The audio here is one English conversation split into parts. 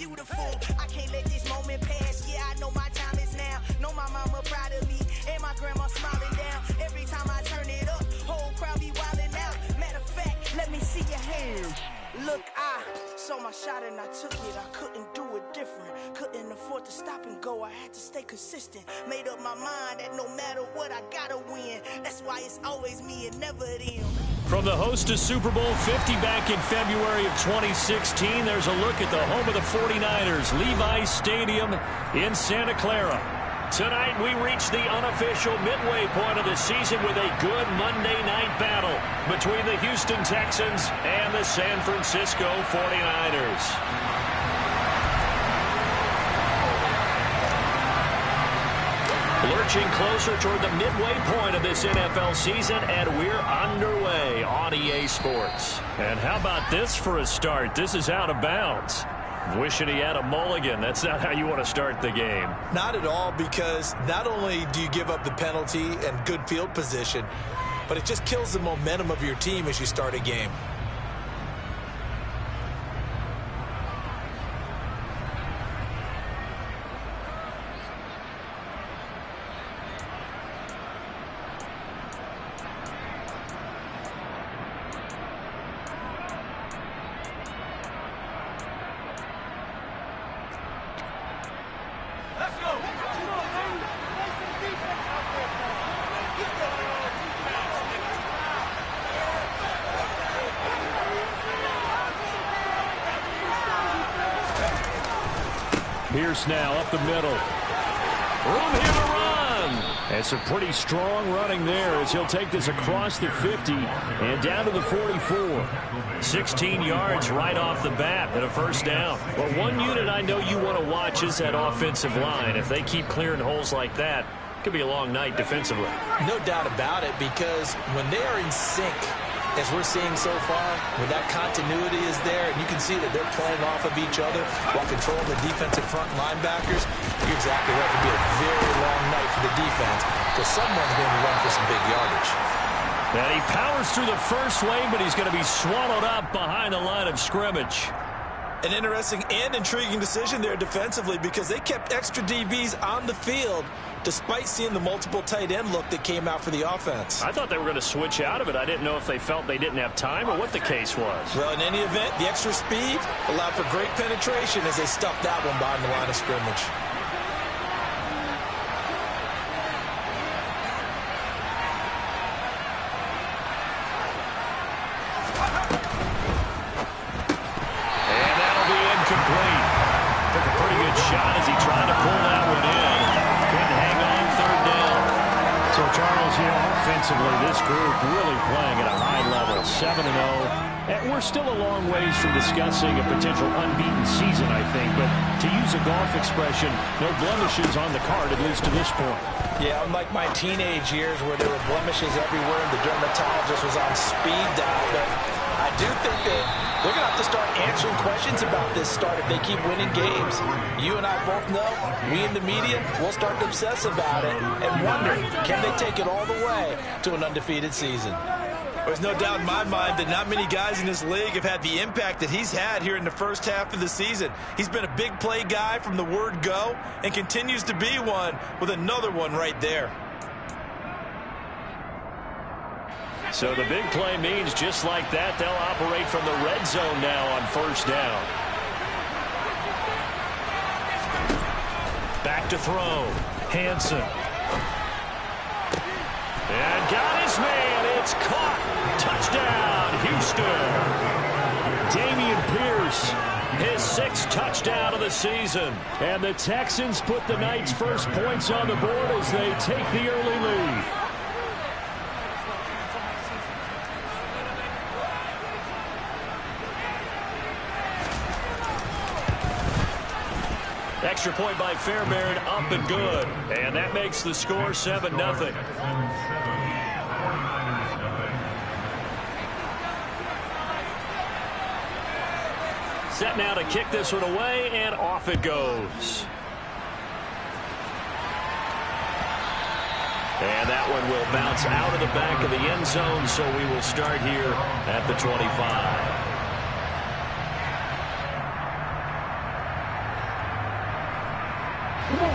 beautiful. I can't let this moment pass. Yeah, I know my time is now. Know my mama proud of me, and my grandma smiling down. Every time I turn it up, whole crowd be wildin' out. Matter of fact, let me see your hands. Look, I saw my shot and I took it. I couldn't do it different. Couldn't afford to stop and go. I had to stay consistent. Made up my mind that no matter what, I gotta win. That's why it's always me and never them. From the host of Super Bowl 50 back in February of 2016, there's a look at the home of the 49ers, Levi's Stadium in Santa Clara. Tonight, we reach the unofficial midway point of the season with a good Monday night battle between the Houston Texans and the San Francisco 49ers. Lurching closer toward the midway point of this NFL season, and we're underway on EA Sports. And how about this for a start? This is out of bounds. Wishing he had a mulligan. That's not how you want to start the game. Not at all, because not only do you give up the penalty and good field position, but it just kills the momentum of your team as you start a game. Pierce now up the middle. Room here to run. And some pretty strong running there as he'll take this across the 50 and down to the 44. 16 yards right off the bat and a first down. Well, one unit I know you want to watch is that offensive line. If they keep clearing holes like that, it could be a long night defensively. No doubt about it, because when they are in sync, as we're seeing so far, when that continuity is there, and you can see that they're playing off of each other while controlling the defensive front linebackers, you're exactly right. It could be a very long night for the defense, because someone's going to run for some big yardage. And he powers through the first wave, but he's going to be swallowed up behind the line of scrimmage. An interesting and intriguing decision there defensively, because they kept extra DBs on the field despite seeing the multiple tight end look that came out for the offense. I thought they were going to switch out of it. I didn't know if they felt they didn't have time or what the case was. Well, in any event, the extra speed allowed for great penetration as they stuffed that one behind the line of scrimmage. And that'll be incomplete. Took a pretty good shot as he tried to pull that one in. Couldn't hang on third down. So, Charles, offensively, this group really playing at a high level, 7-0. And we're still a long ways from discussing a potential unbeaten season, I think. But to use a golf expression, no blemishes on the card, at least to this point. Yeah, unlike my teenage years where there were blemishes everywhere and the dermatologist was on speed dial. But I do think that they're going to have to start answering questions about this start if they keep winning games. You and I both know, we in the media, will start to obsess about it and wonder, can they take it all the way to an undefeated season? There's no doubt in my mind that not many guys in this league have had the impact that he's had here in the first half of the season. He's been a big play guy from the word go and continues to be one with another one right there. So the big play means just like that, they'll operate from the red zone now on first down. Back to throw. Hansen. And got his man. It's caught. Touchdown, Houston. Dameon Pierce, his 6th touchdown of the season. And the Texans put the night's first points on the board as they take the early lead. Extra point by Fairbairn, up and good. And that makes the score 7-0. Set now to kick this one away, and off it goes. And that one will bounce out of the back of the end zone, so we will start here at the 25.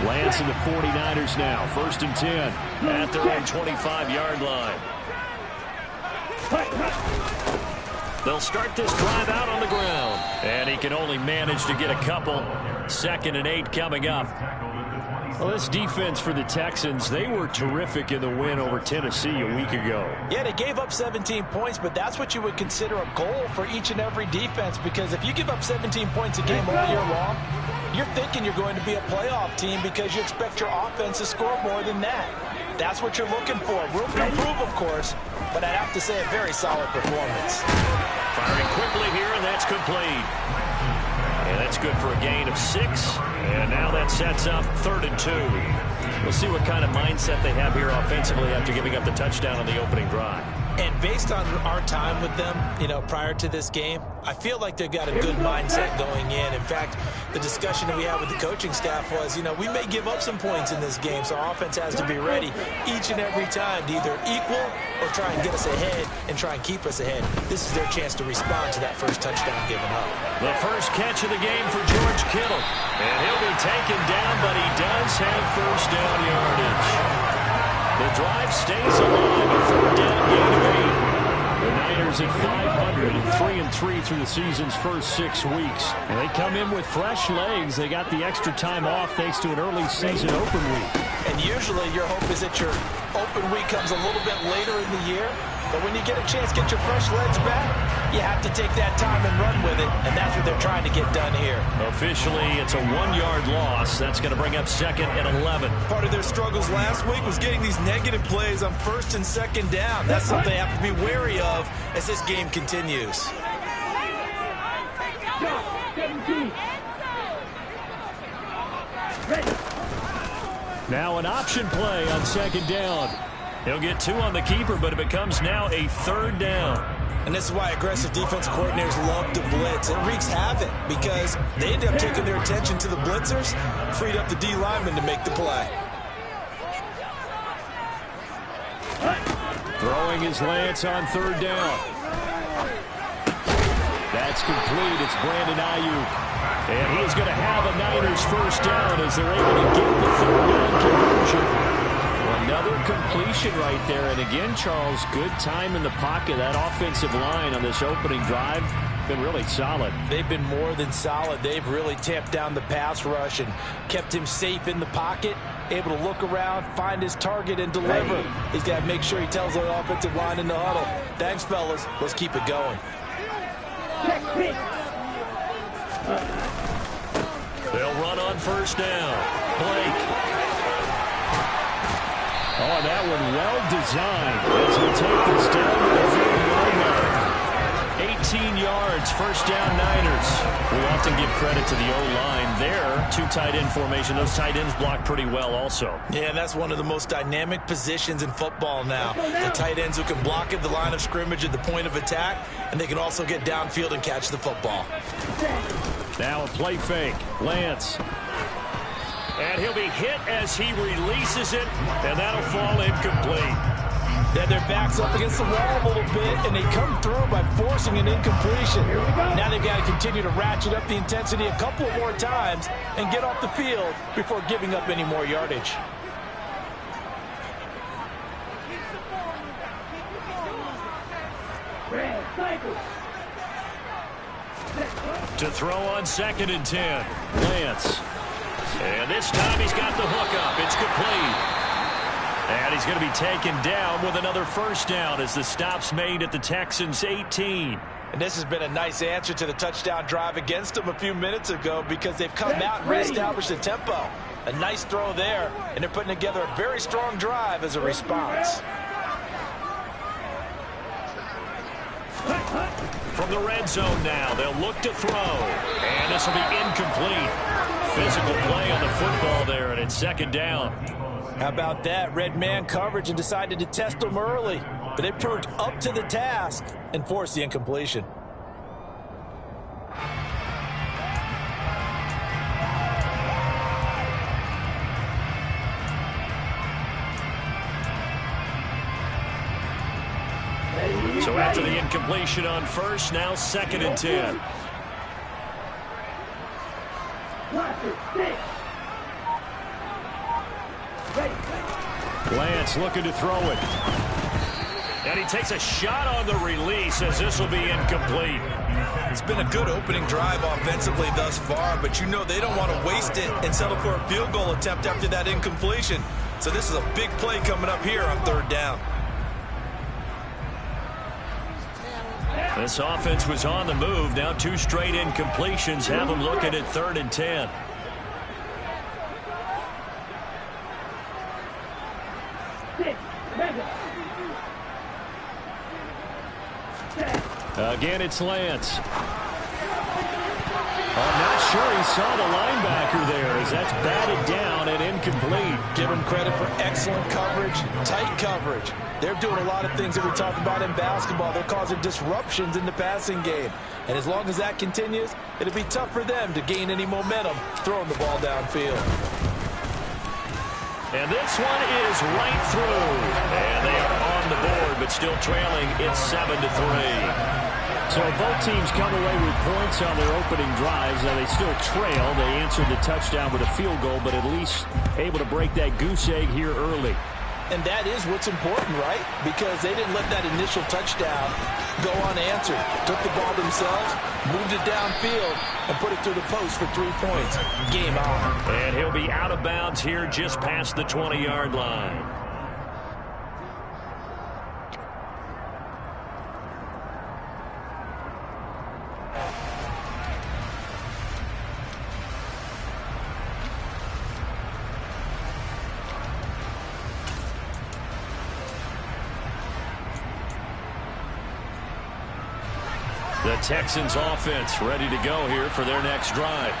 Lance and the 49ers now. 1st and 10 at their own 25-yard line. They'll start this drive out on the ground. And he can only manage to get a couple. 2nd and 8 coming up. Well, this defense for the Texans, they were terrific in the win over Tennessee a week ago. Yeah, they gave up 17 points, but that's what you would consider a goal for each and every defense, because if you give up 17 points a game all year long, you're thinking you're going to be a playoff team because you expect your offense to score more than that. That's what you're looking for. Room to improve, of course, but I'd have to say a very solid performance. Firing quickly here, and that's complete. And that's good for a gain of 6. And now that sets up 3rd and 2. We'll see what kind of mindset they have here offensively after giving up the touchdown on the opening drive. And based on our time with them, prior to this game, I feel like they've got a good mindset going in. In fact, the discussion that we had with the coaching staff was, we may give up some points in this game, so our offense has to be ready each and every time to either equal or try and get us ahead and try and keep us ahead. This is their chance to respond to that first touchdown given up. The first catch of the game for George Kittle. And he'll be taken down, but he does have first down yardage. The drive stays alive. A 3rd down gain of 8. The Niners at 500 and 3-3 through the season's first 6 weeks. And they come in with fresh legs. They got the extra time off thanks to an early season open week. And usually your hope is that your open week comes a little bit later in the year. But when you get a chance to get your fresh legs back, you have to take that time and run with it, and that's what they're trying to get done here. Officially, it's a 1-yard loss. That's going to bring up 2nd and 11. Part of their struggles last week was getting these negative plays on 1st and 2nd down. That's something they have to be wary of as this game continues. Now an option play on 2nd down. He'll get 2 on the keeper, but it becomes now a 3rd down. And this is why aggressive defensive coordinators love to blitz. It wreaks havoc because they end up taking their attention to the blitzers, freed up the D lineman to make the play. Throwing is Lance on 3rd down. That's complete. It's Brandon Ayuk. And he's going to have a Niners first down as they're able to get the 3rd down conversion. Another completion right there. And again, Charles, good time in the pocket. That offensive line on this opening drive been really solid. They've been more than solid. They've really tamped down the pass rush and kept him safe in the pocket, able to look around, find his target, and deliver. He's got to make sure he tells the offensive line in the huddle, thanks, fellas. Let's keep it going. They'll run on 1st down. Blake. Oh, that one well designed as we take this down to the 40-yard line. 18 yards, 1st down Niners. We often give credit to the O-line there. 2 tight end formation. Those tight ends block pretty well also. Yeah, that's one of the most dynamic positions in football now. The tight ends who can block at the line of scrimmage at the point of attack, and they can also get downfield and catch the football. Now a play fake. Lance. And he'll be hit as he releases it, and that'll fall incomplete. Then their back's up against the wall a little bit, and they come through by forcing an incompletion. Now they've got to continue to ratchet up the intensity a couple more times and get off the field before giving up any more yardage. To throw on 2nd and 10. Lance. And this time he's got the hook up. It's complete. And he's going to be taken down with another first down as the stop's made at the Texans' 18. And this has been a nice answer to the touchdown drive against them a few minutes ago because they've come out and reestablished the tempo. A nice throw there, and they're putting together a very strong drive as a response. From the red zone now, they'll look to throw. And this will be incomplete. Physical play on the football there, and it's 2nd down. How about that? Red man coverage and decided to test them early. But they proved up to the task and forced the incompletion. So after the incompletion on 1st, now 2nd and 10. Lance looking to throw it. And he takes a shot on the release as this will be incomplete. It's been a good opening drive offensively thus far, but you know they don't want to waste it and settle for a field goal attempt after that incompletion. So this is a big play coming up here on 3rd down. This offense was on the move. Now 2 straight incompletions have them looking at 3rd and 10. Again, it's Lance. I'm not sure he saw the linebacker there as that's batted down and incomplete. Give him credit for excellent coverage, tight coverage. They're doing a lot of things that we talk about in basketball. They're causing disruptions in the passing game. And as long as that continues, it'll be tough for them to gain any momentum throwing the ball downfield. And this one is right through. And they are on the board, but still trailing. It's 7-3. So both teams come away with points on their opening drives. Now they still trail. They answered the touchdown with a field goal, but at least able to break that goose egg here early. And that is what's important, right? Because they didn't let that initial touchdown go unanswered. Took the ball themselves, moved it downfield, and put it through the post for 3 points. Game on. And he'll be out of bounds here just past the 20-yard line. The Texans offense ready to go here for their next drive.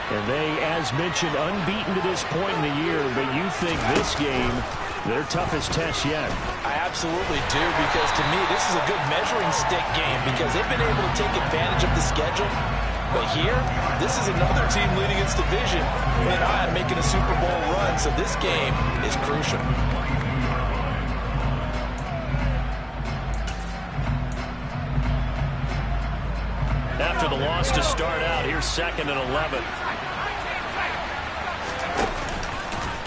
And they, as mentioned, unbeaten to this point in the year, but you think this game, their toughest test yet. I absolutely do, because to me, this is a good measuring stick game because they've been able to take advantage of the schedule. But here, this is another team leading its division with an eye on making a Super Bowl run, so this game is crucial. After the loss to start out, here's 2nd and 11.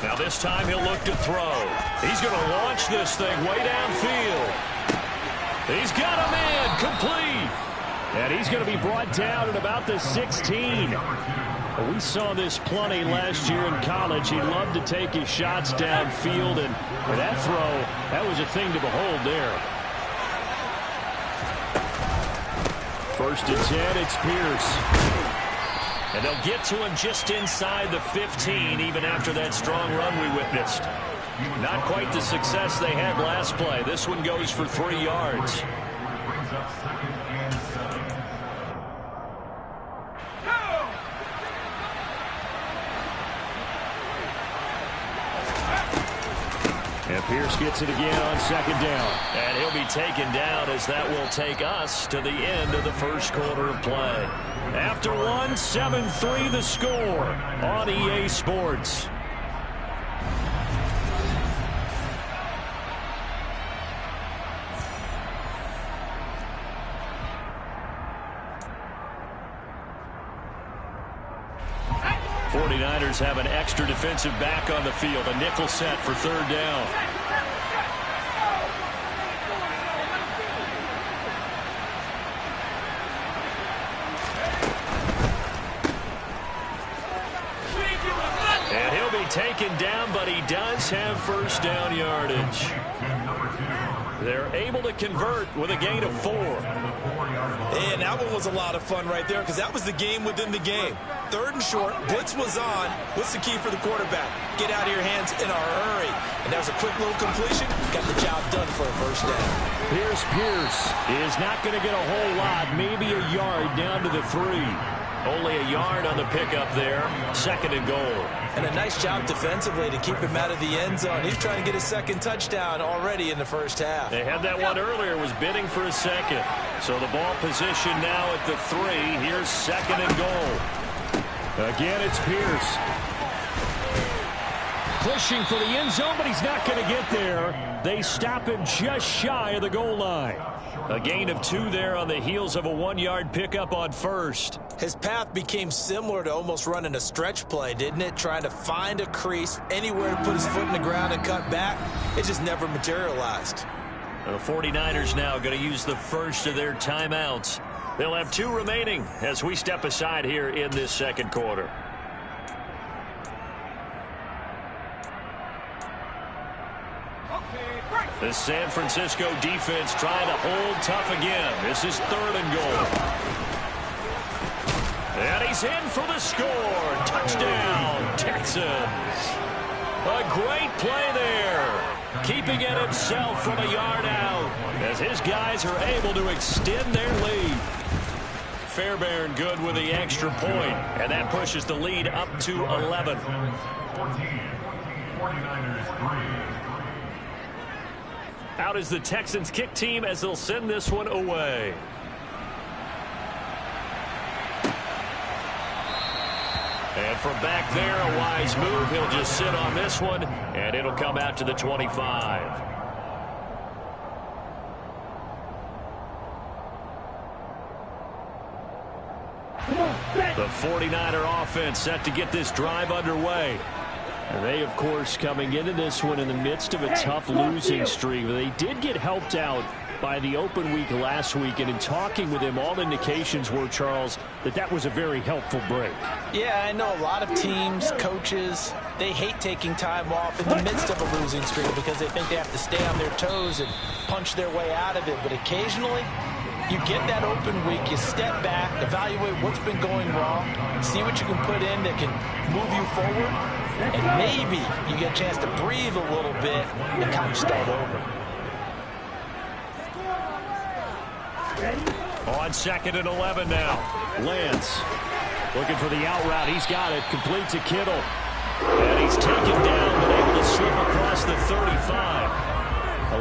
Now this time he'll look to throw. He's going to launch this thing way downfield. He's got him in, complete. And he's going to be brought down at about the 16. We saw this plenty last year in college. He loved to take his shots downfield, and that throw, that was a thing to behold there. 1st and 10, it's Pierce. And they'll get to him just inside the 15, even after that strong run we witnessed. Not quite the success they had last play. This one goes for 3 yards. And Pierce gets it again on 2nd down. And he'll be taken down as that will take us to the end of the 1st quarter of play. After one, 7-3 the score on EA Sports. '49ers have an extra defensive back on the field. A nickel set for 3rd down. And he'll be taken down, but he does have 1st down yardage. They're able to convert with a gain of 4. And that one was a lot of fun right there because that was the game within the game. 3rd and short, blitz was on. What's the key for the quarterback? Get out of your hands in a hurry. And that was a quick little completion. Got the job done for a 1st down. Here's Pierce. Is not going to get a whole lot. Maybe a yard down to the 3. Only a yard on the pickup there. 2nd and goal. And a nice job defensively to keep him out of the end zone. He's trying to get his 2nd touchdown already in the 1st half. They had that one earlier, was bidding for a 2nd. So the ball position now at the 3. Here's 2nd and goal. Again, it's Pierce. Pushing for the end zone, but he's not going to get there. They stop him just shy of the goal line. A gain of 2 there on the heels of a 1-yard pickup on first. His path became similar to almost running a stretch play, didn't it? Trying to find a crease, anywhere to put his foot in the ground and cut back. It just never materialized. The 49ers now going to use the first of their timeouts. They'll have 2 remaining as we step aside here in this second quarter. The San Francisco defense trying to hold tough again. This is 3rd and goal. And he's in for the score. Touchdown, Texans. A great play there. Keeping it himself from a yard out as his guys are able to extend their lead. Fairbairn good with the extra point, and that pushes the lead up to 11. 49ers 3. Out is the Texans kick team as they'll send this one away. And from back there, a wise move. He'll just sit on this one, and it'll come out to the 25. The 49er offense set to get this drive underway. And they, of course, coming into this one in the midst of a tough losing streak. They did get helped out by the open week last week, and in talking with him, all indications were, Charles, that was a very helpful break. Yeah, I know a lot of teams, coaches, they hate taking time off in the midst of a losing streak because they think they have to stay on their toes and punch their way out of it. But occasionally, you get that open week, you step back, evaluate what's been going wrong, see what you can put in that can move you forward, and maybe you get a chance to breathe a little bit and kind of start over. On 2nd and 11 now. Lance looking for the out route. He's got it. Complete to Kittle. And he's taken down, but able to slip across the 35.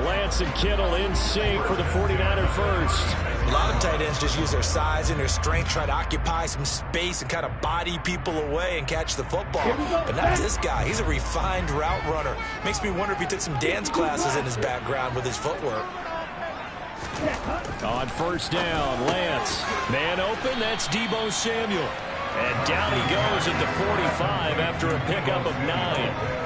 Lance and Kittle in sync for the 49er first. A lot of tight ends just use their size and their strength, try to occupy some space and kind of body people away and catch the football. But not this guy. He's a refined route runner. Makes me wonder if he took some dance classes in his background with his footwork. On 1st down, Lance. Man open, that's Deebo Samuel. And down he goes at the 45 after a pickup of 9.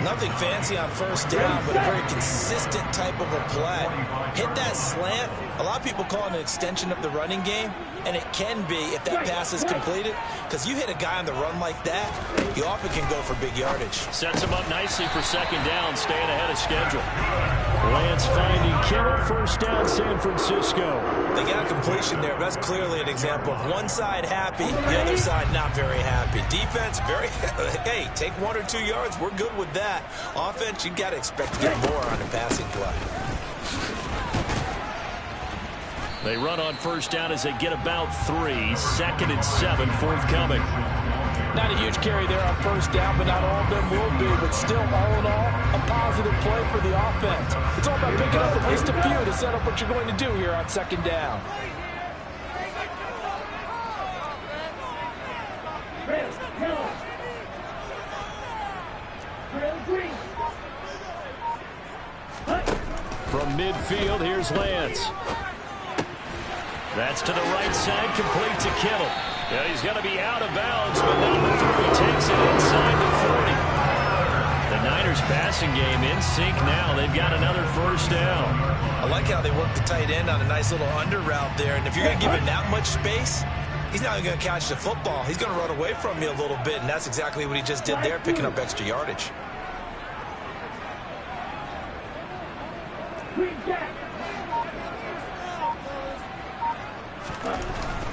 Nothing fancy on 1st down, but a very consistent type of a play. Hit that slant. A lot of people call it an extension of the running game, and it can be if that pass is completed, because you hit a guy on the run like that, you often can go for big yardage. Sets him up nicely for 2nd down, staying ahead of schedule. Lance finding Kittle, 1st down, San Francisco. They got a completion there, but that's clearly an example of one side happy, the other side not very happy. Defense, very, hey, take 1 or 2 yards, we're good with that. Offense, you got to expect to get more on the passing play. They run on 1st down as they get about 3. 2nd and 7 forthcoming. Not a huge carry there on 1st down, but not all of them will be. But still, all in all, a positive play for the offense. It's all about picking up at least a few to set up what you're going to do here on 2nd down. From midfield, here's Lance. That's to the right side, complete to Kittle. Yeah, he's going to be out of bounds, but number 3 takes it inside the 40. The Niners passing game in sync now. They've got another 1st down. I like how they work the tight end on a nice little under route there, and if you're going to give him that much space, he's not going to catch the football. He's going to run away from you a little bit, and that's exactly what he just did there, picking up extra yardage.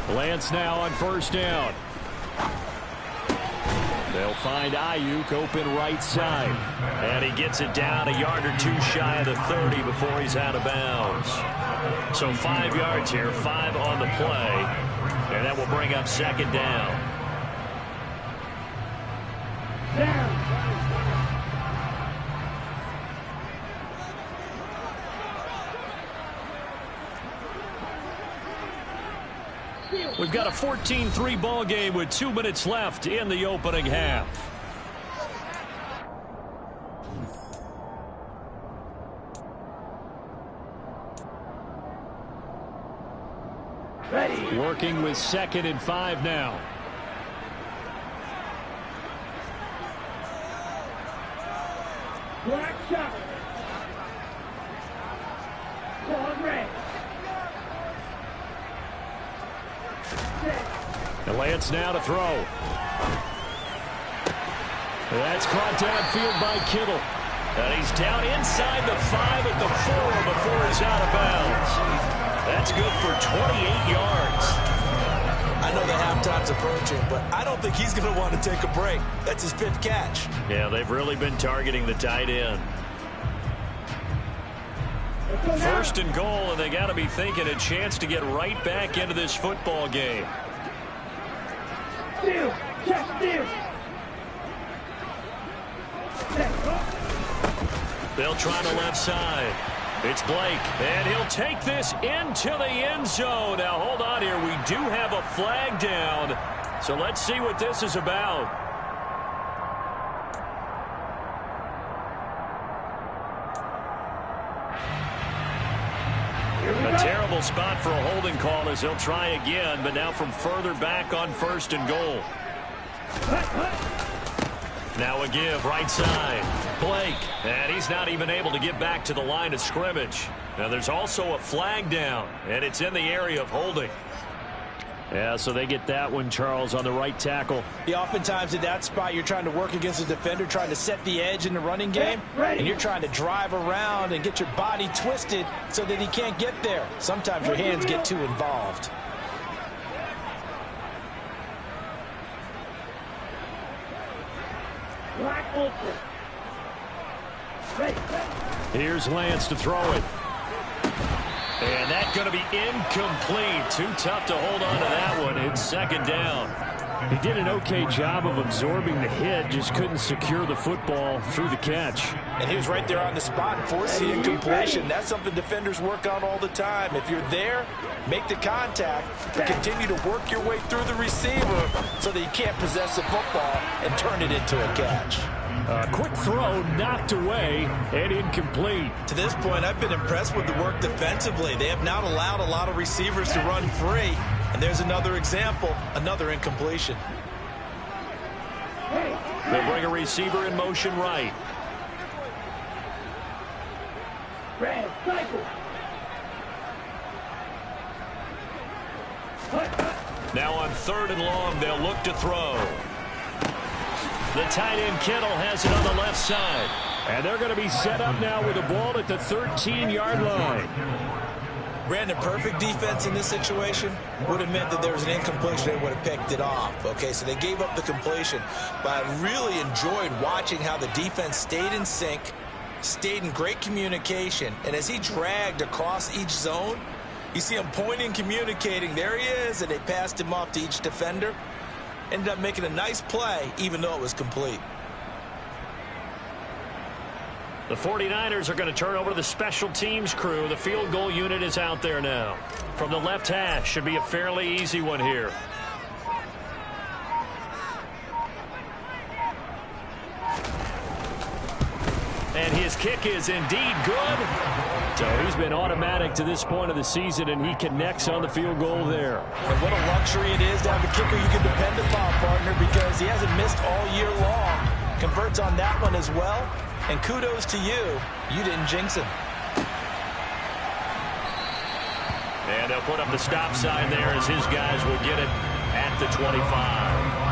Lance now on 1st down. They'll find Ayuk open right side. And he gets it down a yard or 2 shy of the 30 before he's out of bounds. So 5 yards here, 5 on the play. And that will bring up 2nd down. We've got a 14-3 ball game with 2 minutes left in the opening half. Working with 2nd and 5 now. Black shot. Long red. And Lance now to throw. That's caught downfield by Kittle. And he's down inside the 5 at the 4 before he's out of bounds. That's good for 28 yards. I know the halftime's approaching, but I don't think he's going to want to take a break. That's his 5th catch. Yeah, they've really been targeting the tight end. 1st and goal, and they got to be thinking a chance to get right back into this football game. Steal. Check steal. They'll try the left side. It's Blake, and he'll take this into the end zone. Now, hold on here. We do have a flag down, so let's see what this is about. A terrible spot for a holding call as he'll try again, but now from further back on 1st and goal. Now a give, right side. Blake, and he's not even able to get back to the line of scrimmage. Now there's also a flag down, and it's in the area of holding. Yeah, so they get that one, Charles, on the right tackle. Yeah, oftentimes in that spot, you're trying to work against a defender, trying to set the edge in the running game, and you're trying to drive around and get your body twisted so that he can't get there. Sometimes your hands get too involved. Black ultra. Here's Lance to throw it. And that's going to be incomplete. Too tough to hold on to that one. It's 2nd down. He did an okay job of absorbing the hit, just couldn't secure the football through the catch. And he was right there on the spot and forced the incompletion. That's something defenders work on all the time. If you're there, make the contact, but continue to work your way through the receiver so that you can't possess the football and turn it into a catch. Quick throw, knocked away, and incomplete. To this point, I've been impressed with the work defensively. They have not allowed a lot of receivers to run free. And there's another example, another incompletion. They'll bring a receiver in motion right. Red cycle. Now on 3rd and long, they'll look to throw. The tight end Kittle has it on the left side. And they're going to be set up now with the ball at the 13-yard line. Brandon, perfect defense in this situation would have meant that there was an incompletion. They would have picked it off. Okay, so they gave up the completion. But I really enjoyed watching how the defense stayed in sync, stayed in great communication. And as he dragged across each zone, you see him pointing, communicating. There he is, and they passed him off to each defender. Ended up making a nice play, even though it was complete. The 49ers are going to turn over to the special teams crew. The field goal unit is out there now. From the left hash, should be a fairly easy one here. And his kick is indeed good. So he's been automatic to this point of the season, and he connects on the field goal there. And what a luxury it is to have a kicker you can depend upon, partner, because he hasn't missed all year long. Converts on that one as well. And kudos to you. You didn't jinx him. And they'll put up the stop sign there as his guys will get it at the 25.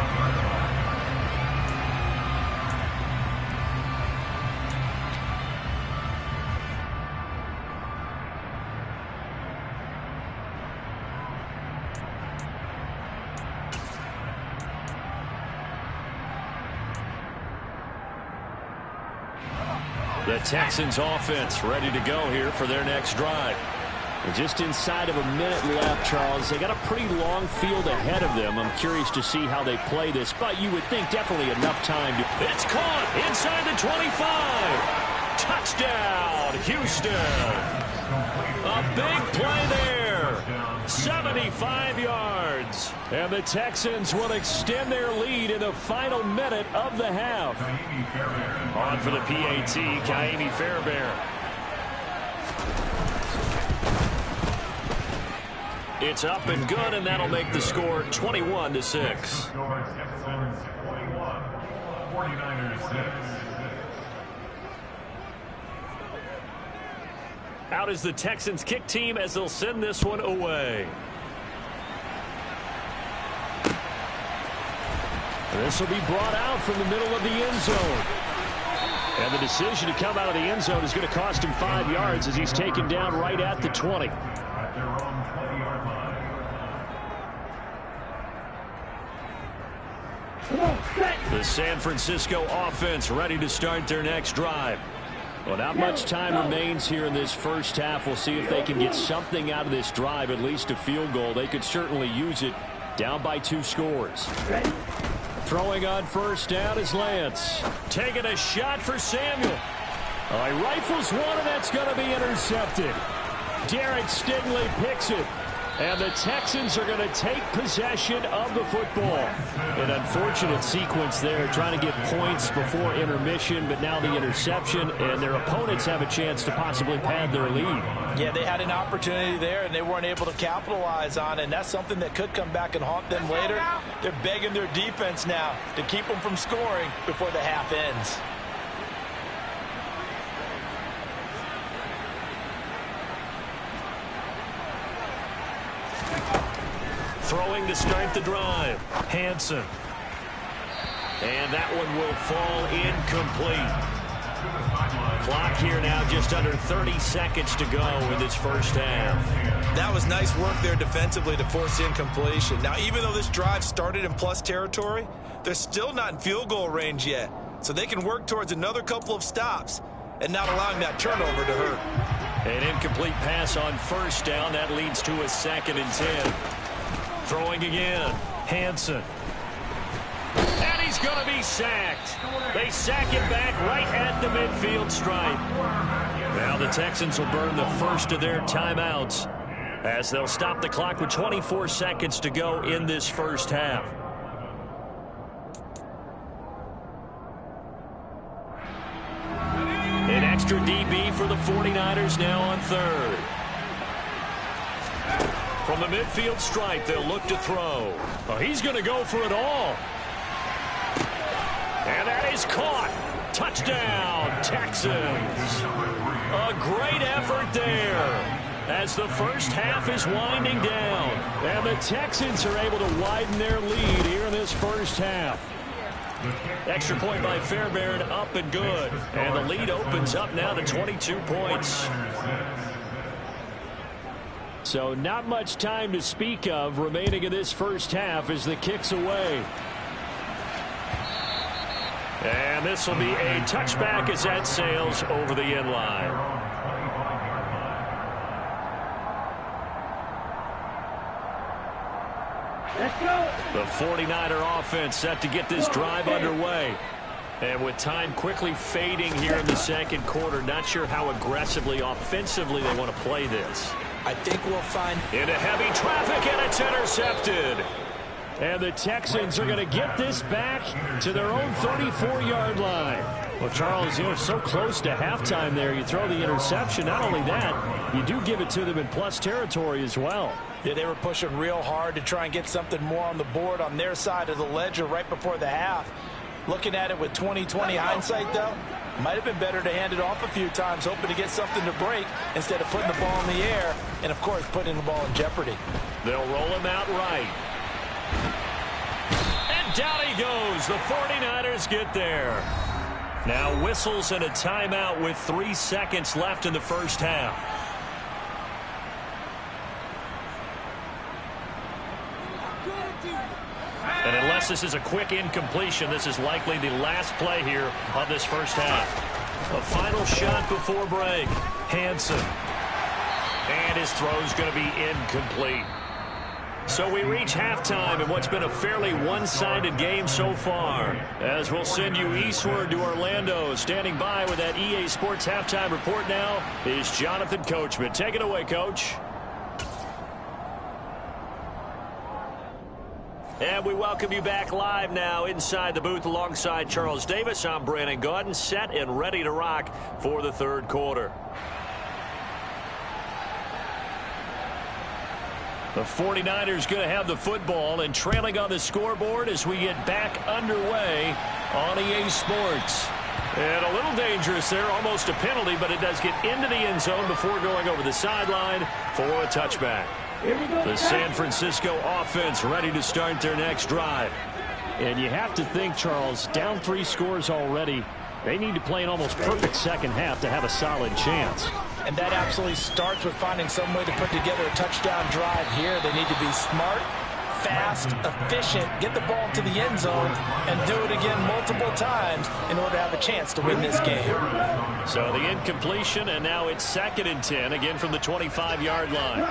The Texans offense ready to go here for their next drive. And just inside of a minute left, Charles. They got a pretty long field ahead of them. I'm curious to see how they play this, but you would think definitely enough time to... It's caught inside the 25. Touchdown, Houston. A big play there. 75 yards. And the Texans will extend their lead in the final minute of the half. On for the PAT, Ka'imi Fairbairn. It's up and good, and that'll make the score 21-6. Out is the Texans kick team as they'll send this one away. This will be brought out from the middle of the end zone. And the decision to come out of the end zone is going to cost him 5 yards as he's taken down right at the 20. The San Francisco offense ready to start their next drive. Well, not much time remains here in this first half. We'll see if they can get something out of this drive, at least a field goal. They could certainly use it, down by 2 scores. Throwing on first down is Lance. Taking a shot for Samuel. He rifles one, and that's going to be intercepted. Derek Stingley picks it. And the Texans are going to take possession of the football. An unfortunate sequence there, trying to get points before intermission, but now the interception, and their opponents have a chance to possibly pad their lead. Yeah, they had an opportunity there, and they weren't able to capitalize on it, and that's something that could come back and haunt them later. They're begging their defense now to keep them from scoring before the half ends. Throwing to start the drive, Hansen. And that one will fall incomplete. Clock here now, just under 30 seconds to go in this first half. That was nice work there defensively to force incompletion. Now, even though this drive started in plus territory, they're still not in field goal range yet. So they can work towards another couple of stops and not allowing that turnover to hurt. An incomplete pass on first down. That leads to a 2nd and 10. Throwing again, Hansen. And he's going to be sacked. They sack him back right at the midfield stripe. Now the Texans will burn the first of their timeouts as they'll stop the clock with 24 seconds to go in this first half. An extra DB for the 49ers now on third. From the midfield stripe, they'll look to throw. He's going to go for it all. And that is caught. Touchdown, Texans. A great effort there as the first half is winding down. And the Texans are able to widen their lead here in this first half. Extra point by Fairbairn, up and good. And the lead opens up now to 22 points. So not much time to speak of remaining in this first half as the kick's away. And this will be a touchback as that sails over the end line. Let's go. The 49er offense set to get this drive underway. And with time quickly fading here in the second quarter, not sure how aggressively, offensively they want to play this. I think we'll find into heavy traffic, and it's intercepted. And the Texans are going to get this back to their own 34-yard line. Well, Charles, you know, so close to halftime there. You throw the interception. Not only that, you do give it to them in plus territory as well. Yeah, they were pushing real hard to try and get something more on the board on their side of the ledger right before the half. Looking at it with 20/20 hindsight, though, might have been better to hand it off a few times, hoping to get something to break instead of putting the ball in the air and, of course, putting the ball in jeopardy. They'll roll him out right. And down he goes. The 49ers get there. Now whistles and a timeout with 3 seconds left in the first half. And unless this is a quick incompletion, this is likely the last play here of this first half. A final shot before break. Hansen. And his throw's going to be incomplete. So we reach halftime in what's been a fairly one-sided game so far. As we'll send you eastward to Orlando. Standing by with that EA Sports halftime report now is Jonathan Coachman. Take it away, Coach. And we welcome you back live now inside the booth alongside Charles Davis. I'm Brandon Gaudin, set and ready to rock for the third quarter. The 49ers going to have the football and trailing on the scoreboard as we get back underway on EA Sports. And a little dangerous there, almost a penalty, but it does get into the end zone before going over the sideline for a touchback. The San Francisco offense ready to start their next drive. And you have to think, Charles, down 3 scores already. They need to play an almost perfect second half to have a solid chance. And that absolutely starts with finding some way to put together a touchdown drive here. They need to be smart, fast, efficient, get the ball to the end zone, and do it again multiple times in order to have a chance to win this game. So the incompletion, and now it's 2nd and 10, again from the 25-yard line.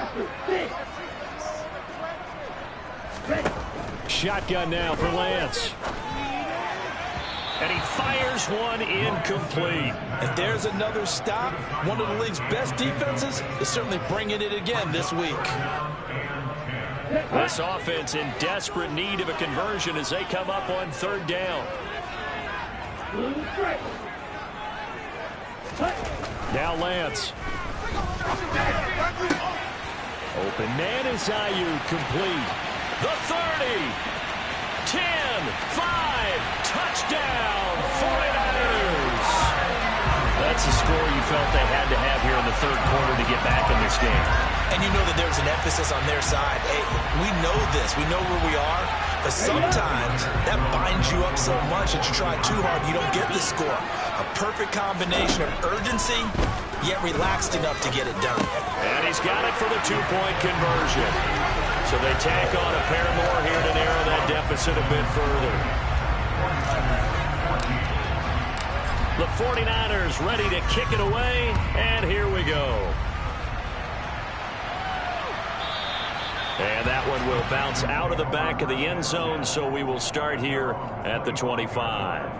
Shotgun now for Lance. And he fires one incomplete. And there's another stop. One of the league's best defenses is certainly bringing it again this week. This offense in desperate need of a conversion as they come up on 3rd down. Now Lance. Open man is Ayuk, complete. The 30. 10, 5, touchdown, 49ers. That's the score you felt they had to have here in the 3rd quarter to get back in this game. And you know that there's an emphasis on their side. Hey, we know this. We know where we are. But sometimes that binds you up so much that you try too hard, you don't get the score. A perfect combination of urgency, yet relaxed enough to get it done. And he's got it for the 2-point conversion. So they tack on a pair more here to narrow that deficit a bit further. The 49ers ready to kick it away, and here we go. And that one will bounce out of the back of the end zone, so we will start here at the 25.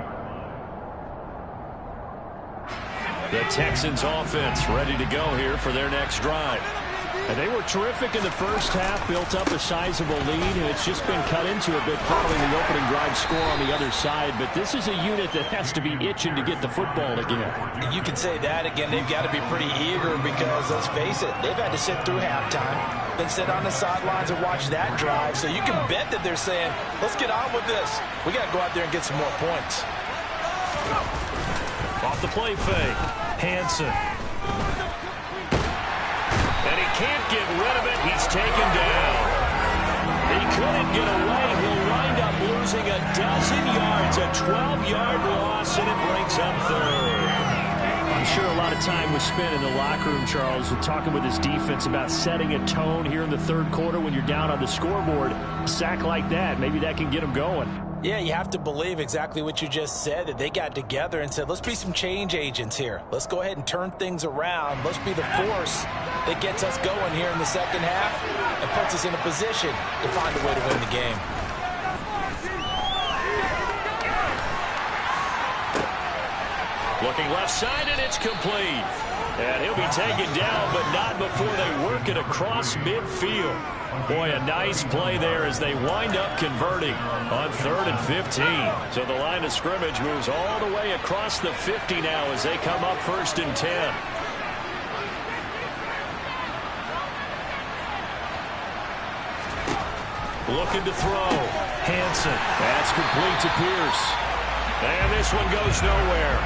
The Texans offense ready to go here for their next drive. And they were terrific in the first half, built up a sizable lead, and it's just been cut into a bit following the opening drive score on the other side. But this is a unit that has to be itching to get the football again. You can say that again. They've got to be pretty eager because, let's face it, they've had to sit through halftime, then sit on the sidelines and watch that drive. So you can bet that they're saying, let's get on with this. We got to go out there and get some more points. Off the play fake, Hansen. And he can't get rid of it. He's taken down. He couldn't get away. He'll wind up losing a dozen yards, a 12-yard loss, and it brings up 3rd. I'm sure a lot of time was spent in the locker room, Charles, talking with his defense about setting a tone here in the 3rd quarter when you're down on the scoreboard. A sack like that, maybe that can get them going. Yeah, you have to believe exactly what you just said, that they got together and said, let's be some change agents here. Let's go ahead and turn things around. Let's be the force that gets us going here in the second half and puts us in a position to find a way to win the game. Looking left side, and it's complete. And he'll be taken down, but not before they work it across midfield. Boy, a nice play there as they wind up converting on 3rd and 15. So the line of scrimmage moves all the way across the 50 now as they come up 1st and 10. Looking to throw. Hansen. That's complete to Pierce. And this one goes nowhere.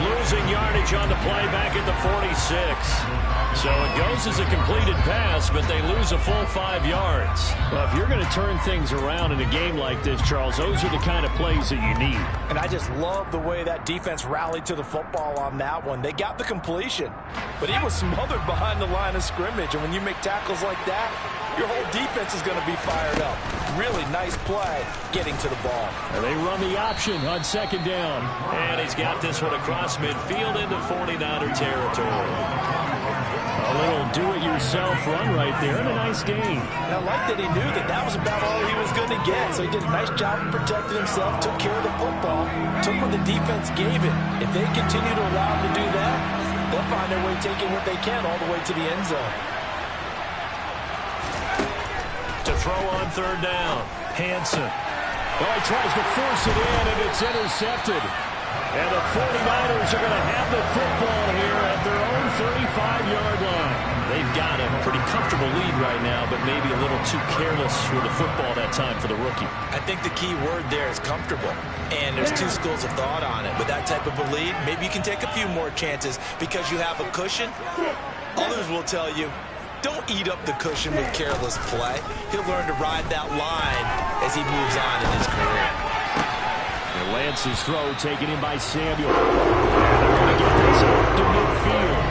Losing yardage on the play back at the 46. So it goes as a completed pass, but they lose a full 5 yards. Well, if you're going to turn things around in a game like this, Charles, those are the kind of plays that you need. And I just love the way that defense rallied to the football on that one. They got the completion, but he was smothered behind the line of scrimmage. And when you make tackles like that, your whole defense is going to be fired up. Really nice play getting to the ball. And they run the option on 2nd down. And he's got this one across midfield into 49er territory. A little do-it-yourself run right there and a nice game. And I like that he knew that that was about all he was going to get. So he did a nice job of protecting himself, took care of the football, took what the defense gave him. If they continue to allow him to do that, they'll find their way taking what they can all the way to the end zone. To throw on 3rd down, Hansen. Well, he tries to force it in, and it's intercepted. And the 49ers are going to have the football here at their own 35-yard line. they've got a pretty comfortable lead right now, but maybe a little too careless with the football that time for the rookie. I think the key word there is comfortable, and there's two schools of thought on it. With that type of a lead, maybe you can take a few more chances because you have a cushion. Others will tell you, don't eat up the cushion with careless play. He'll learn to ride that line as he moves on in his career. And Lance's throw taken in by Samuel. And they're going to get this out to midfield.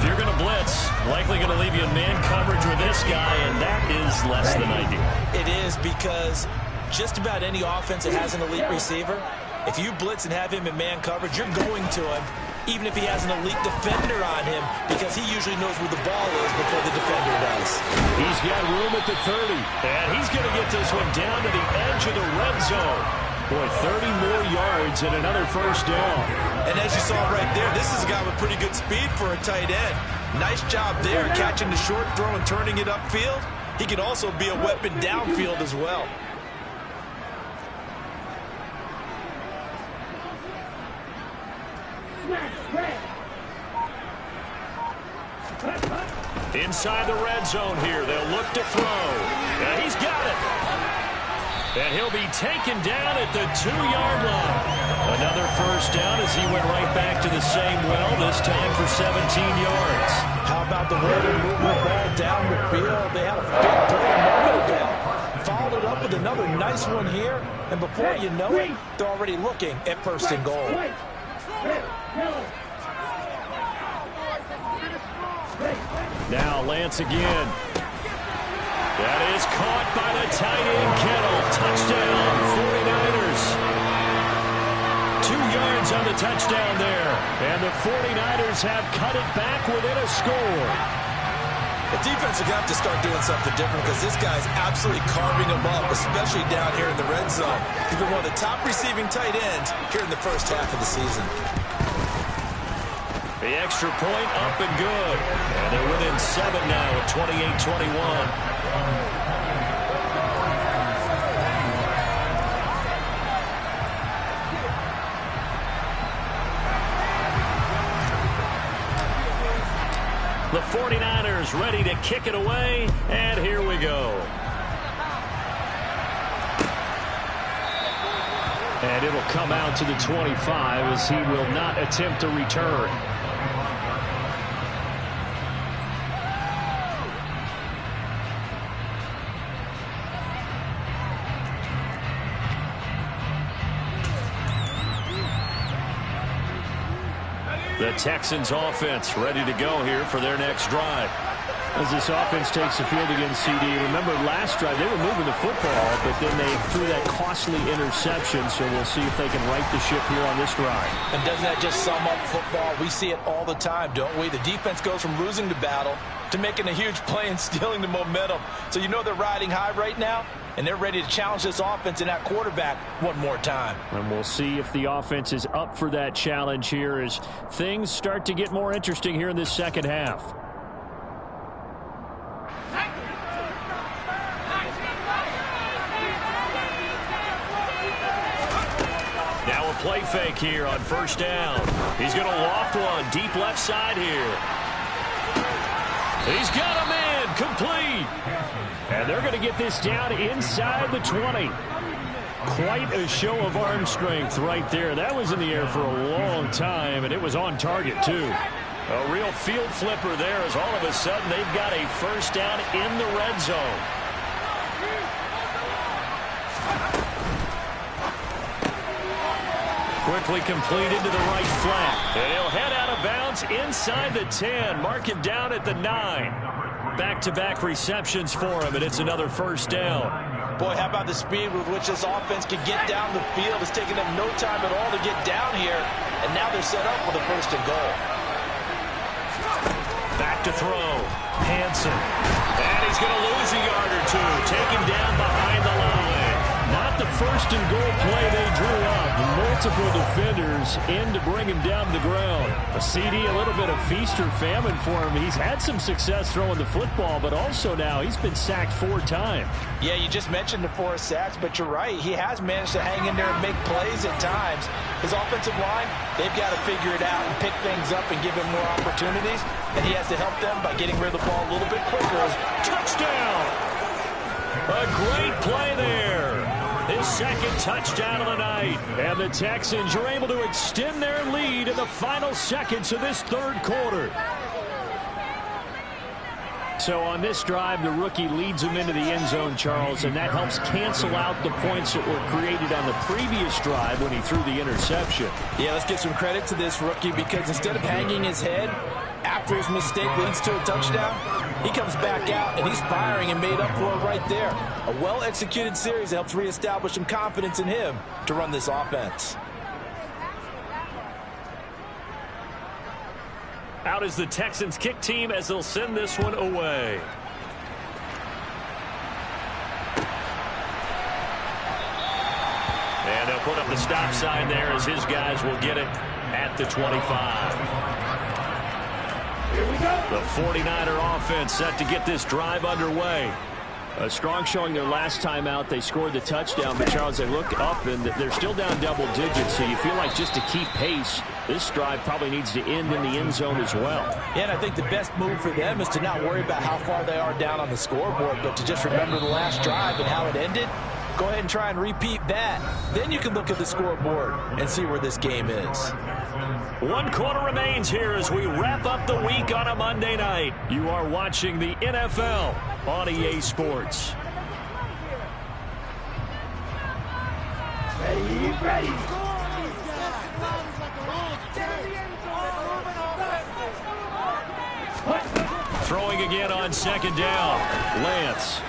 If you're going to blitz, likely going to leave you in man coverage with this guy, and that is less than ideal. It is, because just about any offense that has an elite receiver, if you blitz and have him in man coverage, you're going to him, even if he has an elite defender on him, because he usually knows where the ball is before the defender does. He's got room at the 30, and he's going to get this one down to the edge of the red zone. Boy, 30 more yards and another first down. And as you saw right there, this is a guy with pretty good speed for a tight end. Nice job there, catching the short throw and turning it upfield. He can also be a weapon downfield as well. Inside the red zone here, they'll look to throw. And he's got it. And he'll be taken down at the 2-yard line. Another first down as he went right back to the same well, this time for 17 yards. How about the way they moved the ball down the field? They had a big play a moment ago. Followed it up with another nice one here. And before you know it, they're already looking at first and goal. Now Lance again. That is caught by the tight end Kittle. Touchdown, 49ers. 2 yards on the touchdown there. And the 49ers have cut it back within a score. The defense is going to have to start doing something different because this guy's absolutely carving them up, especially down here in the red zone. He's been one of the top receiving tight ends here in the first half of the season. The extra point up and good. And they're within 7 now at 28-21. The 49ers ready to kick it away, and here we go. And it'll come out to the 25 as he will not attempt to return. The Texans offense ready to go here for their next drive. As this offense takes the field against CD, remember last drive they were moving the football, but then they threw that costly interception, so we'll see if they can right the ship here on this drive. And doesn't that just sum up football? We see it all the time, don't we? The defense goes from losing the battle to making a huge play and stealing the momentum. So you know they're riding high right now, and they're ready to challenge this offense and that quarterback one more time. And we'll see if the offense is up for that challenge here as things start to get more interesting here in this second half. Now a play fake here on first down. He's going to loft one deep left side here. He's got a man complete. And they're going to get this down inside the 20. Quite a show of arm strength right there. That was in the air for a long time, and it was on target, too. A real field flipper there as all of a sudden they've got a first down in the red zone. Quickly completed to the right flat. And he'll head out of bounds inside the 10. Mark him down at the 9. Back-to-back receptions for him, and it's another first down. Boy, how about the speed with which this offense can get down the field? It's taken them no time at all to get down here, and now they're set up with a first and goal. Back to throw. Hansen. And he's going to lose a yard or two. Taken down behind the line. Not the first and goal play they drew up. More multiple defenders in to bring him down to the ground. A CD, a little bit of feast or famine for him. He's had some success throwing the football, but also now he's been sacked 4 times. Yeah, you just mentioned the 4 sacks, but you're right. He has managed to hang in there and make plays at times. His offensive line, they've got to figure it out and pick things up and give him more opportunities, and he has to help them by getting rid of the ball a little bit quicker. Touchdown! A great play there. His second touchdown of the night. And the Texans are able to extend their lead in the final seconds of this third quarter. So on this drive, the rookie leads him into the end zone, Charles, and that helps cancel out the points that were created on the previous drive when he threw the interception. Yeah, let's give some credit to this rookie because instead of hanging his head after his mistake leads to a touchdown, he comes back out and he's firing and made up for it right there. A well-executed series helps reestablish some confidence in him to run this offense. Out is the Texans kick team as they'll send this one away. And they'll put up the stop sign there as his guys will get it at the 25. Here we go. The 49er offense set to get this drive underway. A strong showing their last time out. They scored the touchdown, but Charles, they look up and they're still down double digits, so you feel like just to keep pace, this drive probably needs to end in the end zone as well. Yeah, and I think the best move for them is to not worry about how far they are down on the scoreboard, but to just remember the last drive and how it ended. Go ahead and try and repeat that. Then you can look at the scoreboard and see where this game is. 1 quarter remains here as we wrap up the week on a Monday night. You are watching the NFL on EA Sports. Ready, ready. Throwing again on second down. Lance.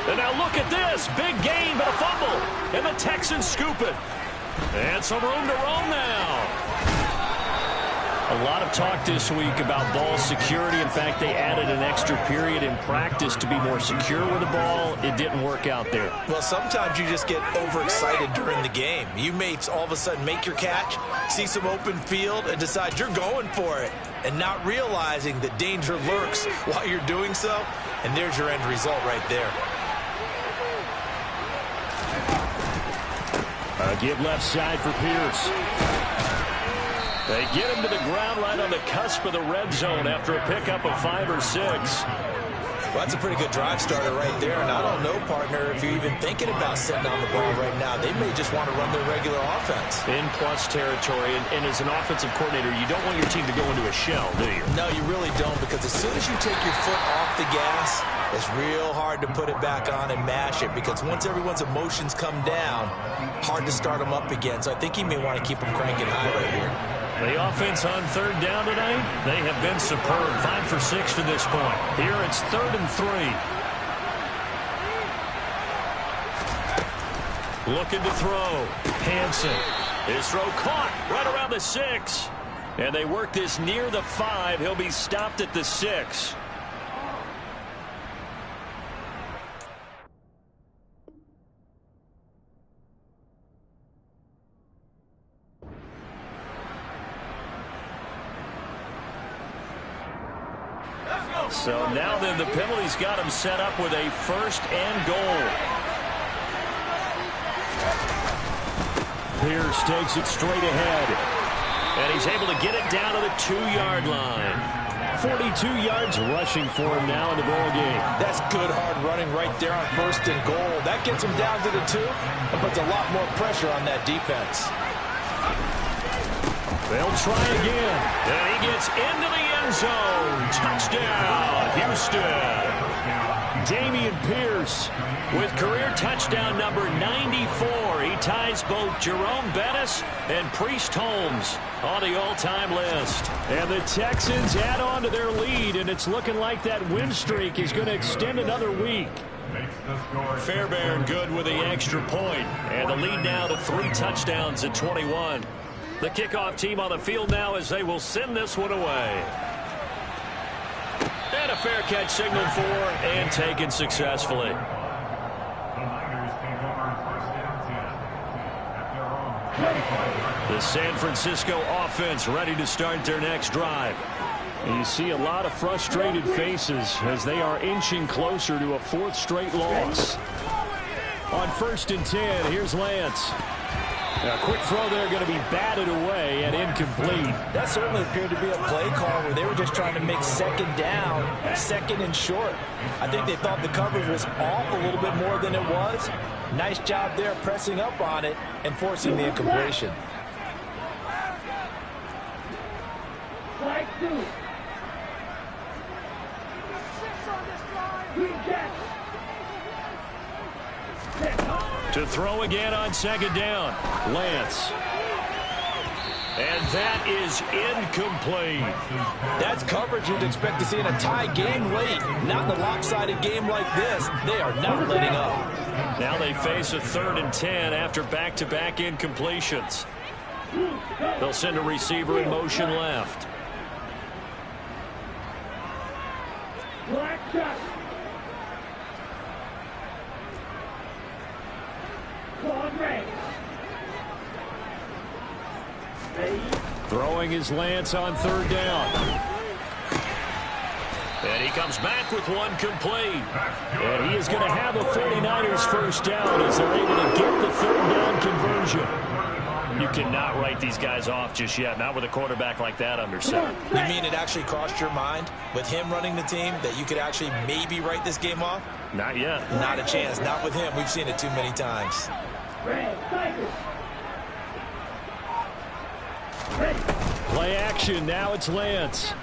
And now look at this. Big gain, but a fumble. And the Texans scoop it. And some room to roam now. A lot of talk this week about ball security. In fact, they added an extra period in practice to be more secure with the ball. It didn't work out there. Well, sometimes you just get overexcited during the game. You may all of a sudden make your catch, see some open field, and decide you're going for it, and not realizing that danger lurks while you're doing so. And there's your end result right there. Give left side for Pierce. They get him to the ground right on the cusp of the red zone after a pickup of 5 or 6. Well, that's a pretty good drive starter right there. And I don't know, partner, if you're even thinking about sitting on the ball right now. They may just want to run their regular offense. In plus territory, and as an offensive coordinator, you don't want your team to go into a shell, do you? No, you really don't, because as soon as you take your foot off the gas, it's real hard to put it back on and mash it, because once everyone's emotions come down, hard to start them up again. So I think you may want to keep them cranking high right here. The offense on third down tonight, they have been superb. 5 for 6 to this point. Here it's 3rd and 3. Looking to throw. Hansen. His throw caught right around the 6. And they work this near the 5. He'll be stopped at the 6. So now then the penalty's got him set up with a 1st and goal. Pierce takes it straight ahead. And he's able to get it down to the 2-yard line. 42 yards rushing for him now in the ball game. That's good hard running right there on 1st and goal. That gets him down to the 2 and puts a lot more pressure on that defense. They'll try again. And he gets into the end zone. Touchdown, Houston. Dameon Pierce with career touchdown number 94. He ties both Jerome Bettis and Priest Holmes on the all-time list. And the Texans add on to their lead, and it's looking like that win streak is going to extend another week. Fairbairn good with the extra point. And the lead now to 3 touchdowns at 21. The kickoff team on the field now as they will send this one away. And a fair catch signaled for and taken successfully. The San Francisco offense ready to start their next drive. You see a lot of frustrated faces as they are inching closer to a 4th straight loss. On 1st and 10, here's Lance. A quick throw there, going to be batted away and incomplete. That certainly appeared to be a play call where they were just trying to make 2nd down, 2nd and short. I think they thought the coverage was off a little bit more than it was. Nice job there pressing up on it and forcing the incompletion. Flag 2. Green catch. To throw again on 2nd down. Lance. And that is incomplete. That's coverage you'd expect to see in a tie game late. Not in a lopsided game like this. They are not letting up. Now they face a 3rd and 10 after back-to-back incompletions. They'll send a receiver in motion left. Black shot. Claude Ray. Throwing his Lance on 3rd down. And he comes back with one complete. And he is going to have a 49ers 1st down as they're able to get the 3rd down conversion. You cannot write these guys off just yet, not with a quarterback like that under center. You mean it actually crossed your mind with him running the team that you could actually maybe write this game off? Not yet. Not a chance. Not with him. We've seen it too many times. Play action. Now it's Lance.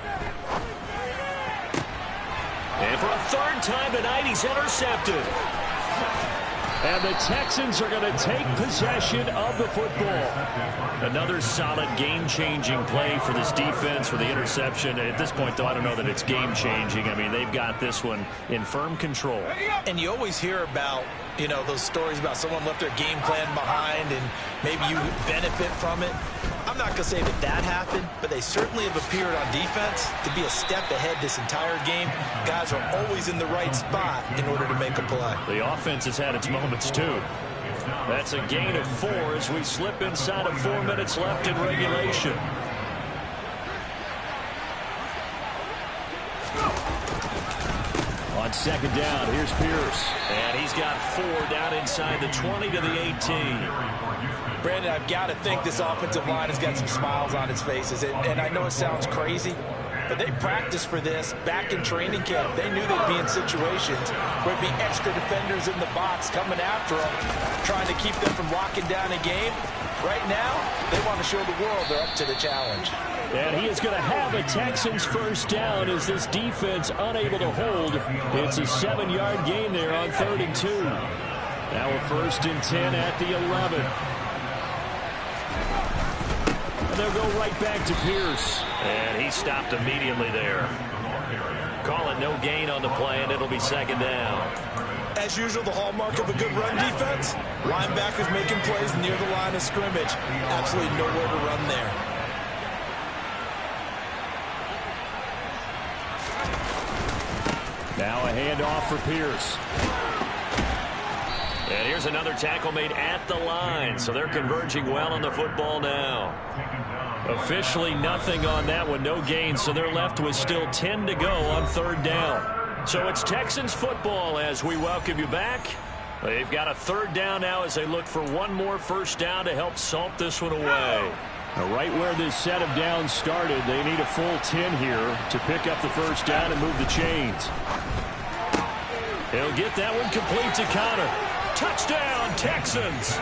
And for a 3rd time tonight, he's intercepted. And the Texans are going to take possession of the football. Another solid game-changing play for this defense for the interception. At this point, though, I don't know that it's game-changing. I mean, they've got this one in firm control. And you always hear about, you know, those stories about someone left their game plan behind and maybe you benefit from it. I'm not going to say that that happened, but they certainly have appeared on defense to be a step ahead this entire game. Guys are always in the right spot in order to make a play. The offense has had its moments, too. That's a gain of 4 as we slip inside of 4 minutes left in regulation. On 2nd down, here's Pierce. And he's got 4 down inside the 20 to the 18. Brandon, I've got to think this offensive line has got some smiles on its faces. And I know it sounds crazy, but they practiced for this back in training camp. They knew they'd be in situations where there'd be extra defenders in the box coming after them, trying to keep them from locking down a game. Right now, they want to show the world they're up to the challenge. And he is going to have a Texans 1st down as this defense unable to hold. It's a 7-yard gain there on 3rd and 2. Now a 1st and 10 at the 11. And they'll go right back to Pierce. And he stopped immediately there. Call it no gain on the play, and it'll be 2nd down. As usual, the hallmark of a good run defense, linebackers making plays near the line of scrimmage. Absolutely nowhere to run there. Now a handoff for Pierce. And here's another tackle made at the line, so they're converging well on the football now. Officially nothing on that one, no gain, so they're left with still 10 to go on 3rd down. So it's Texans football as we welcome you back. They've got a 3rd down now as they look for one more 1st down to help salt this one away. Now, right where this set of downs started, they need a full 10 here to pick up the 1st down and move the chains. He'll get that one complete to Connor. Touchdown, Texans.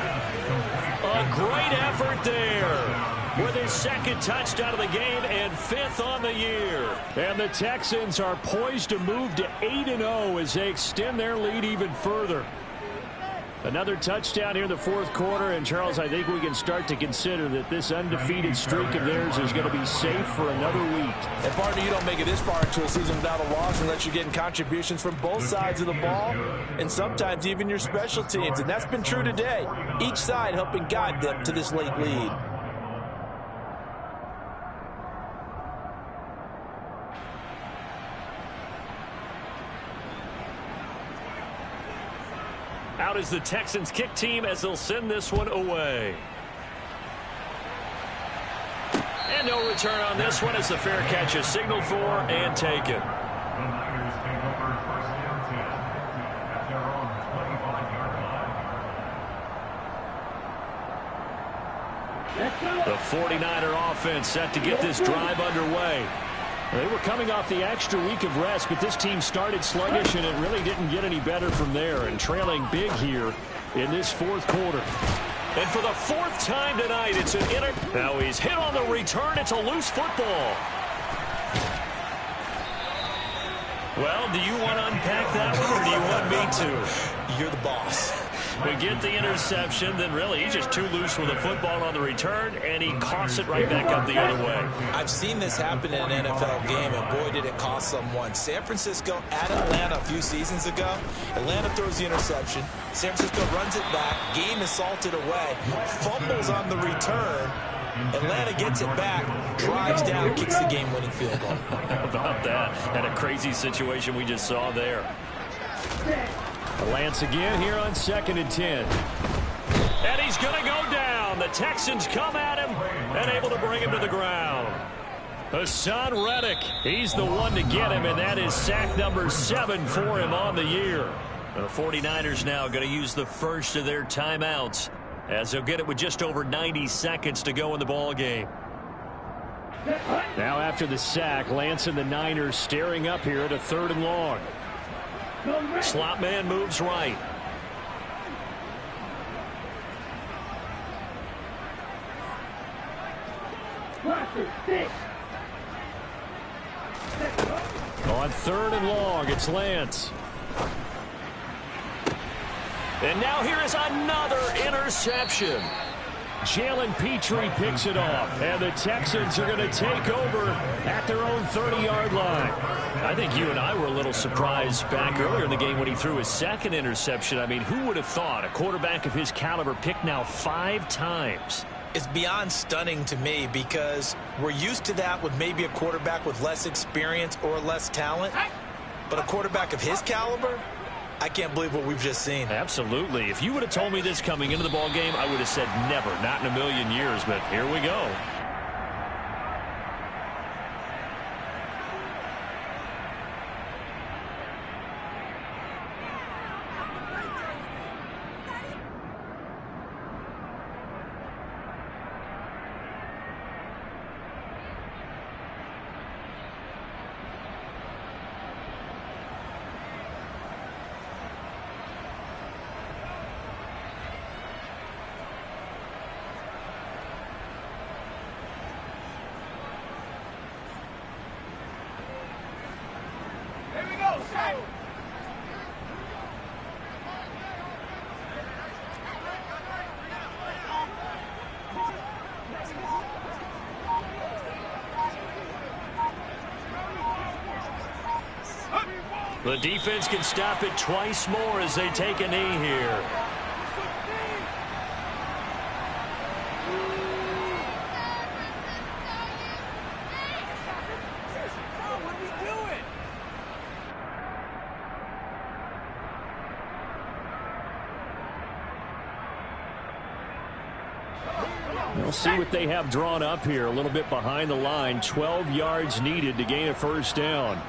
A great effort there. With his 2nd touchdown of the game and 5th on the year. And the Texans are poised to move to 8-0 as they extend their lead even further. Another touchdown here in the 4th quarter, and Charles, I think we can start to consider that this undefeated streak of theirs is going to be safe for another week. And partner, you don't make it this far into a season without a loss unless you're getting contributions from both sides of the ball, and sometimes even your special teams, and that's been true today. Each side helping guide them to this late lead. Out is the Texans kick team as they'll send this one away. And no return on this one as the fair catch is signaled for and taken. The 49er offense set to get this drive underway. They were coming off the extra week of rest, but this team started sluggish, and it really didn't get any better from there, and trailing big here in this fourth quarter. And for the fourth time tonight, it's an Now he's hit on the return. It's a loose football. Well, do you want to unpack that one, or do you want me to? You're the boss. We get the interception, then really he's just too loose with the football on the return, and he coughs it right back up the other way. I've seen this happen in an NFL game, and boy, did it cost someone. San Francisco at Atlanta a few seasons ago. Atlanta throws the interception. San Francisco runs it back. Game is salted away. Fumbles on the return. Atlanta gets it back, drives down, kicks the game-winning field goal. How about that? And a crazy situation we just saw there. Lance again here on 2nd and 10. And he's going to go down. The Texans come at him and able to bring him to the ground. Hassan Reddick, he's the one to get him, and that is sack number 7 for him on the year. The 49ers now going to use the first of their timeouts, as they'll get it with just over 90 seconds to go in the ball game. Now after the sack, Lance and the Niners staring up here at a 3rd and long. Slot man moves right. On 3rd and long, it's Lance. And now here is another interception. Jalen Petrie picks it off, and the Texans are going to take over at their own 30-yard line. I think you and I were a little surprised back earlier in the game when he threw his 2nd interception. I mean, who would have thought a quarterback of his caliber picked now 5 times? It's beyond stunning to me because we're used to that with maybe a quarterback with less experience or less talent. But a quarterback of his caliber, I can't believe what we've just seen. Absolutely. If you would have told me this coming into the ball game, I would have said never, not in a million years, but here we go. The defense can stop it twice more as they take a knee here. We'll see what they have drawn up here. A little bit behind the line. 12 yards needed to gain a 1st down.